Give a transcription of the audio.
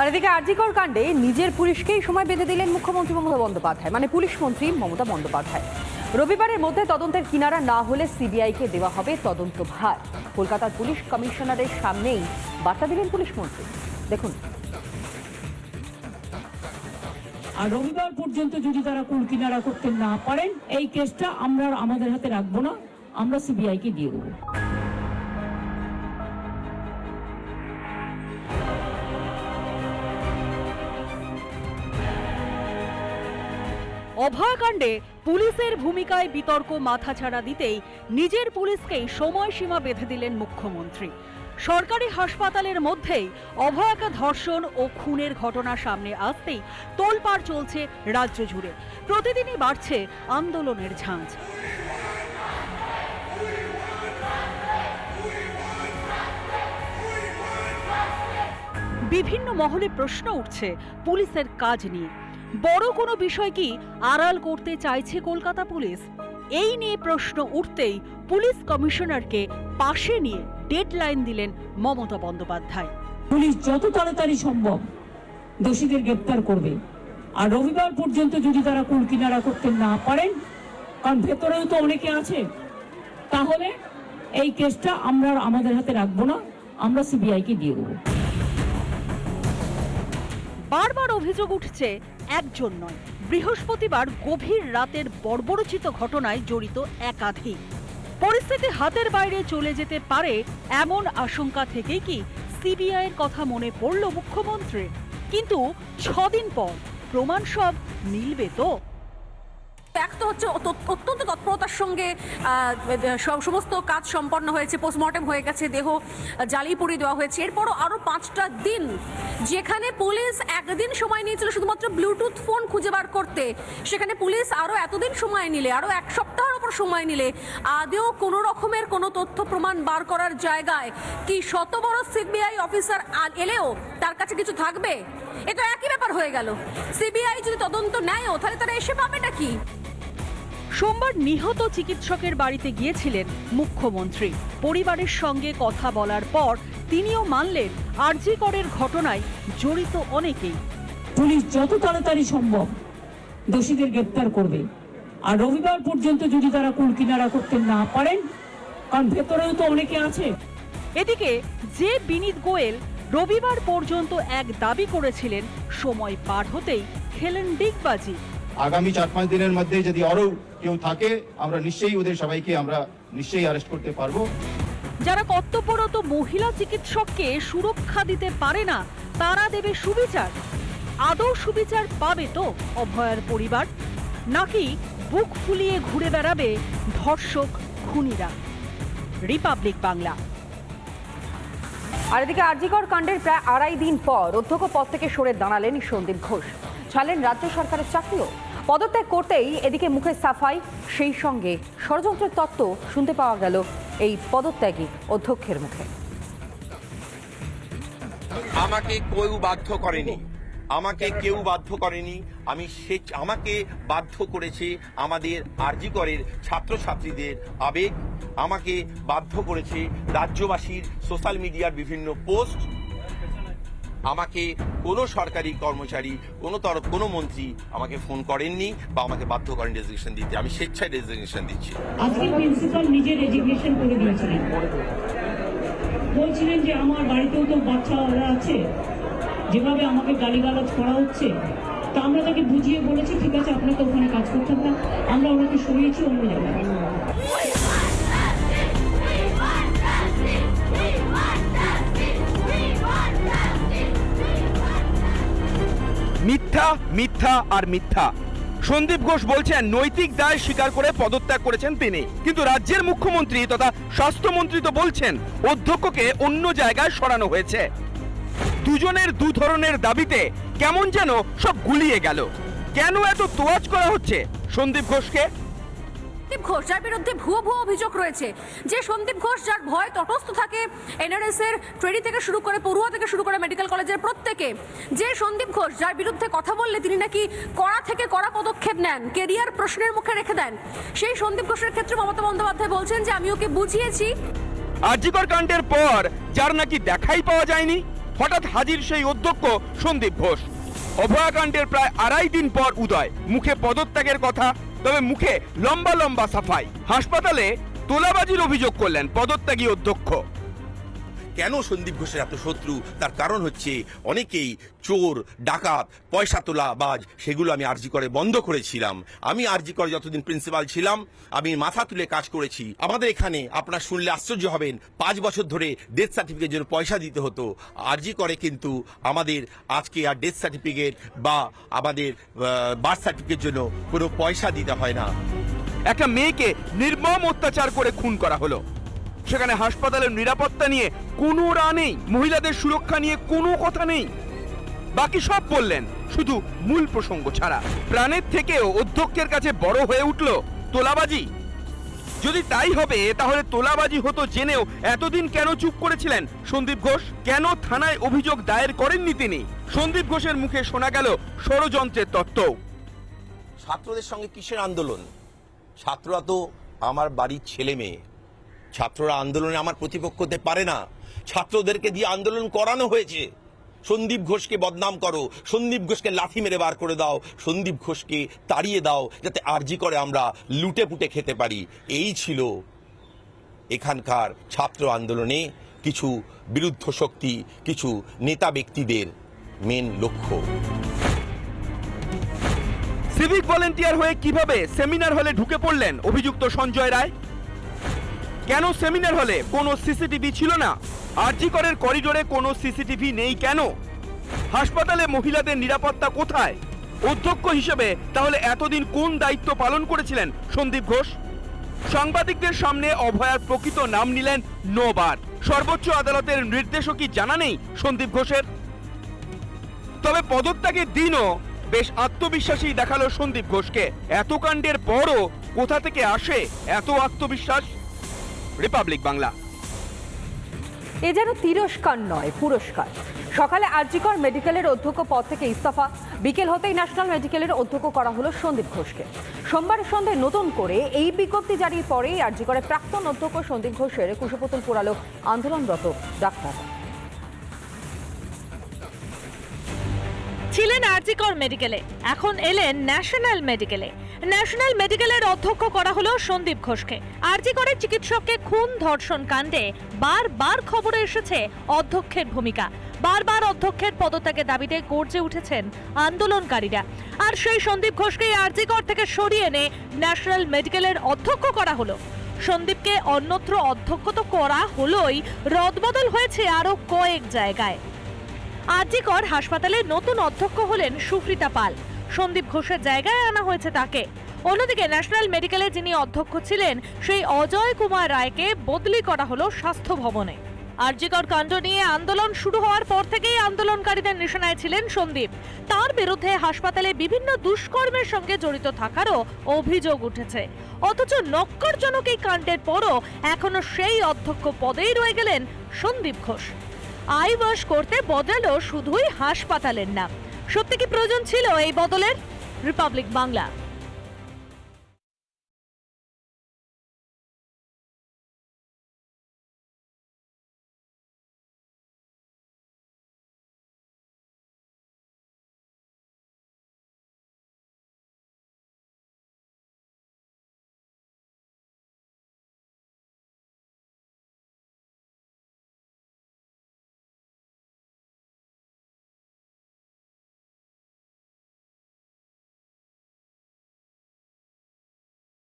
আর এদিকে আরজিকর কাণ্ডে নিজের পুলিশকেই সময় বেঁধে দিলেন মুখ্যমন্ত্রী মমতা বন্দ্যোপাধ্যায়, মানে পুলিশ মন্ত্রী মমতা বন্দ্যোপাধ্যায়। রবিবারের মধ্যে তদন্তের কিনারা না হলে সিবিআইকে দেওয়া হবে তদন্ত ভার। কলকাতার পুলিশ কমিশনারের সামনেই বার্তা দিলেন পুলিশ মন্ত্রী, দেখুন। আর রবিবার পর্যন্ত যদি তারা কুল কিনারা করতে না পারেন, এই কেসটা আমরা আমাদের হাতে রাখবো না, আমরা সিবিআইকে দিয়ে দেবো। অভয়াকাণ্ডে পুলিশের ভূমিকায় বিতর্ক মাথাছাড়া দিতেই নিজের পুলিশকেই সময়সীমা বেঁধে দিলেন মুখ্যমন্ত্রী। সরকারি হাসপাতালের মধ্যেই অভয়াকে ধর্ষণ ও খুনের ঘটনা সামনে আসতেই তোলপাড় চলছে রাজ্য জুড়ে। প্রতিদিনই বাড়ছে আন্দোলনের ঝাঁজ। বিভিন্ন মহলে প্রশ্ন উঠছে পুলিশের কাজ নিয়ে। বড় কোনো বিষয় কি আড়াল করতে চাইছে কলকাতা পুলিশ? এই নিয়ে প্রশ্ন উঠতেই পুলিশ কমিশনারকে পাশে নিয়ে ডেডলাইন দিলেন মমতা বন্দ্যোপাধ্যায়। পুলিশ যত তাড়াতাড়ি সম্ভব দোষীদের গ্রেপ্তার করবে। আর রবিবার পর্যন্ত যদি তারা কুল কিনারা করতে না পারেন, কারণ ভেতরেও তো অনেকে আছে, তাহলে এই কেসটা আমরা আমাদের হাতে রাখবো না, আমরা সিবিআইকে দিয়ে দেবো। বারবার অভিযোগ উঠছে একজন নয়, বৃহস্পতিবার গভীর রাতের বর্বরোচিত ঘটনায় জড়িত একাধিক। পরিস্থিতি হাতের বাইরে চলে যেতে পারে এমন আশঙ্কা থেকেই কি সিবিআইয়ের কথা মনে পড়ল মুখ্যমন্ত্রী? কিন্তু 6 দিন পর প্রমাণ সব মিলবে তো? এক তো হচ্ছে অত্যন্ত তৎপরতার সঙ্গে সমস্ত কাজ সম্পন্ন হয়েছে, পোস্টমর্টেম হয়ে গেছে, দেহ জ্বালিয়ে পুড়িয়ে দেওয়া হয়েছে। এরপরও আরও 5টা দিন যেখানে পুলিশ একদিন সময় নিয়েছিল শুধুমাত্র ব্লুটুথ ফোন খুঁজে বার করতে, সেখানে পুলিশ আরও এতদিন সময় নিলে, আরও 1 সপ্তাহের ওপর সময় নিলে আদেও কোনো রকমের কোনো তথ্য প্রমাণ বার করার জায়গায় কি শত বড় সিবিআই অফিসার এলেও তার কাছে কিছু থাকবে? এটা একই ব্যাপার হয়ে গেল। সিবিআই যদি তদন্ত নেয়ও তাহলে তারা এসে পাবেটা কি? সোমবার নিহত চিকিৎসকের বাড়িতে গিয়েছিলেন মুখ্যমন্ত্রী। পরিবারের সঙ্গে কথা বলার পর তিনিও মানলেন আরজি করের ঘটনায় জড়িত অনেকেই। পুলিশ যত তাড়াতাড়ি সম্ভব দোষীদের গ্রেপ্তার করবে। আর রবিবার পর্যন্ত যদি তারা কুল কিনারা করতে না পারেন, কারণ ভেতরেও তো অনেকে আছে। এদিকে যে বিনীত গোয়েল রবিবার পর্যন্ত এক দাবি করেছিলেন, সময় পার হতেই খেলেন ডিগবাজি। আগামী 4-5 দিনের মধ্যে যদি আরো কেউ থাকে, আমরা নিশ্চয়ই ওদের সবাইকে আমরা নিশ্চয়ই অ্যারেস্ট করতে পারবো। যারা কর্তব্যরত মহিলা চিকিৎসককে সুরক্ষা দিতে পারে না, তারা দেবে সুবিচার। আদৌ সুবিচার পাবে তো অভয়ার পরিবার? নাকি বুক ফুলিয়ে ঘুরে বেড়াবে ধর্ষক খুনিরা? রিপাবলিক বাংলা। আর এদিকে আরজিকর কাণ্ডের প্রায় 2.5 দিন পর অধ্যক্ষ পদ থেকে সরে দাঁড়ালেন সন্দীপ ঘোষ। ছাড়লেন রাজ্য সরকারের চাকরিও। পদত্যাগ করতেই এদিকে মুখে সাফাই, সেই সঙ্গে ষড়যন্ত্রের তত্ত্ব শুনতে পাওয়া গেল এই পদত্যাগী অধ্যক্ষের মুখে। আমাকে কেউ বাধ্য করেনি, আমাকে বাধ্য করেছে আমাদের আরজিকরের ছাত্রছাত্রীদের আবেগ, আমাকে বাধ্য করেছে রাজ্যবাসীর সোশ্যাল মিডিয়ার বিভিন্ন পোস্ট। আমাকে কোনো সরকারি কর্মচারী, কোনো মন্ত্রী আমাকে ফোন করেননি বা আমাকে বাধ্য করেন রেজিগনেশন দিতে। আমি স্বেচ্ছায় রেজিগনেশন দিচ্ছি। আজকে প্রিন্সিপাল নিজে রেজিগনেশন করে দিয়েছিলেন, বলছিলেন যে আমার বাড়িতেও তো বাচ্চারা আছে, যেভাবে আমাকে গালিগালাজ করা হচ্ছে, তা আমরা তাকে বুঝিয়ে বলেছি ঠিক আছে আপনাকে ওখানে কাজ করতে হবে, আমরা ওনাকে সরিয়েছি অন্য জায়গায়। মিথ্যা, মিথ্যা আর মিথ্যা। সন্দীপ ঘোষ বলছেন নৈতিক দায় স্বীকার করে পদত্যাগ করেছেন তিনি, কিন্তু রাজ্যের মুখ্যমন্ত্রী তথা স্বাস্থ্যমন্ত্রী তো বলছেন অধ্যক্ষকে অন্য জায়গায় সরানো হয়েছে। দুজনের দু ধরনের দাবিতে কেমন যেন সব গুলিয়ে গেল। কেন এত তোয়াজ করা হচ্ছে সন্দীপ ঘোষকে? সন্দীপ ঘোষ যার বিরুদ্ধে ভুয়ো অভিযোগ রয়েছে, যে সন্দীপ ঘোষ যার ভয় তটস্থ থাকে এনআরএস এর ট্রেনি থেকে শুরু করে পড়ুয়া থেকে শুরু করে মেডিকেল কলেজের প্রত্যেকে, যে সন্দীপ ঘোষ যার বিরুদ্ধে কথা বললে তিনি নাকি কড়া থেকে কড়া পদক্ষেপ নেন, কেরিয়ার প্রশ্নের মুখে রেখে দেন, সেই সন্দীপ ঘোষের ক্ষেত্রে মমতা বন্দ্যোপাধ্যায় বলছেন যে আমি ওকে বুঝিয়েছি। আরজিকর কাণ্ডের পর যার নাকি দেখাই পাওয়া যায়নি, হঠাৎ হাজির সেই অধ্যক্ষ সন্দীপ ঘোষ। অভয়াকাণ্ডের প্রায় 2.5 দিন পর উদয়, মুখে পদত্যাগের কথা, তবে মুখে লম্বা লম্বা সাফাই। হাসপাতালে তোলাবাজির অভিযোগ করলেন পদত্যাগী অধ্যক্ষ। কেন সন্দীপ ঘোষের এত শত্রু, তার কারণ হচ্ছে অনেকেই চোর, ডাকাত, পয়সা তোলাবাজ, সেগুলো আমি আরজি করে বন্ধ করেছিলাম। আমি আরজি করে যতদিন প্রিন্সিপাল ছিলাম আমি মাথা তুলে কাজ করেছি। আমাদের এখানে আপনারা শুনলে আশ্চর্য হবেন, 5 বছর ধরে ডেথ সার্টিফিকেটের জন্য পয়সা দিতে হতো। আরজি করে কিন্তু আমাদের আজকে আর ডেথ সার্টিফিকেট বা আমাদের বার্থ সার্টিফিকেটের জন্য কোনো পয়সা দিতে হয় না। একটা মেয়েকে নির্মম অত্যাচার করে খুন করা হলো, সেখানে হাসপাতালের নিরাপত্তা নিয়ে কোনো রা নেই, মহিলাদের সুরক্ষা নিয়ে কোনো কথা নেই। বাকি সব বললেন, শুধু মূল প্রসঙ্গ ছাড়া। প্রাণের থেকেও অধ্যক্ষের কাছে বড় হয়ে উঠল তোলাবাজি। যদি তাই হবে তাহলে তোলাবাজি হতো জেনেও এতদিন কেন চুপ করেছিলেন সন্দীপ ঘোষ? কেন থানায় অভিযোগ দায়ের করেননি তিনি? সন্দীপ ঘোষের মুখে শোনা গেল ষড়যন্ত্রের তত্ত্ব। ছাত্রদের সঙ্গে কিসের আন্দোলন? ছাত্ররা তো আমার বাড়ির ছেলে মেয়ে। ছাত্ররা আন্দোলনে আমার প্রতিপক্ষ হতে পারে না। ছাত্রদেরকে দিয়ে আন্দোলন করানো হয়েছে। সন্দীপ ঘোষকে বদনাম করো, সন্দীপ ঘোষকে লাথি মেরে বার করে দাও, সন্দীপ ঘোষকে তাড়িয়ে দাও, যাতে আরজি করে আমরা লুটে পুটে খেতে পারি। এই ছিল এখানকার ছাত্র আন্দোলনে কিছু বিরুদ্ধ শক্তি, কিছু নেতা ব্যক্তিদের মেন লক্ষ্য। সিভিক ভলেন্টিয়ার হয়ে কিভাবে সেমিনার হলে ঢুকে পড়লেন অভিযুক্ত সঞ্জয় রায়? কেন সেমিনার হলে কোনো সিসিটিভি ছিল না? আরজি করের করিডোরে কোনো সিসিটিভি নেই কেন? হাসপাতালে মহিলাদের নিরাপত্তা কোথায়? অধ্যক্ষ হিসেবে তাহলে এতদিন কোন দায়িত্ব পালন করেছিলেন সন্দীপ ঘোষ? সাংবাদিকদের সামনে অভয়ার প্রকৃত নাম নিলেন 9 বার। সর্বোচ্চ আদালতের নির্দেশও কি জানা নেই সন্দীপ ঘোষের? তবে পদত্যাগের দিনও বেশ আত্মবিশ্বাসী দেখালো সন্দীপ ঘোষকে। এত কাণ্ডের পরও কোথা থেকে আসে এত আত্মবিশ্বাস? রিপাবলিক বাংলা। এ যেন তিরস্কার নয়, পুরস্কার। সকালে আরজিকর মেডিকেলের অধ্যক্ষ পদ থেকে ইস্তফা, বিকেল হতেই ন্যাশনাল মেডিকেলের অধ্যক্ষ করা হলো সন্দীপ ঘোষকে। সোমবার সন্ধ্যায় নতুন করে এই বিজ্ঞপ্তি জারির পরেই আরজিকরের প্রাক্তন অধ্যক্ষ সন্দীপ ঘোষের কুশপুতুল পোড়ালো আন্দোলনরত ডাক্তার। ছিলেন আরজিকর মেডিকেলে, এখন এলেন ন্যাশনাল মেডিকেলে। ন্যাশনাল মেডিকেলের অধ্যক্ষ করা হলো সন্দীপ ঘোষকে। আরজিকরের চিকিৎসককে খুন ধর্ষণ কাণ্ডে বারবার খবরে এসেছে অধ্যক্ষের ভূমিকা। বারবার অধ্যক্ষের পদত্যাগের দাবিতে গর্জে উঠেছেন আন্দোলনকারীরা। আর সেই সন্দীপ ঘোষকেই আরজিকর থেকে সরিয়ে এনে ন্যাশনাল মেডিকেলের অধ্যক্ষ করা হলো। সন্দীপকে অন্যত্র অধ্যক্ষ তো করা হলোই, রদবদল হয়েছে আরো কয়েক জায়গায়। আরজিকর হাসপাতালে নতুন অধ্যক্ষ হলেন সুফ্রিতা পাল। সন্দীপ ঘোষের জায়গায় আনা হয়েছে তাকে। অন্যদিকে ন্যাশনাল মেডিকেলে যিনি অধ্যক্ষ ছিলেন সেই অজয় কুমার রায়কে বদলি করা হলো স্বাস্থ্য ভবনে। আরজিকর কাণ্ড নিয়ে আন্দোলন শুরু হওয়ার পর থেকেই আন্দোলনকারীদের নিশানায় ছিলেন সন্দীপ। তার বিরুদ্ধে হাসপাতালে বিভিন্ন দুষ্কর্মের সঙ্গে জড়িত থাকারও অভিযোগ উঠেছে। অথচ নক্করজনক এই কাণ্ডের পরও এখনো সেই অধ্যক্ষ পদেই রয়ে গেলেন সন্দীপ ঘোষ। আইওয়াশ করতে বদলালো শুধুই হাসপাতালের নাম। সত্যি কি প্রয়োজন ছিল এই বদলের? রিপাবলিক বাংলা।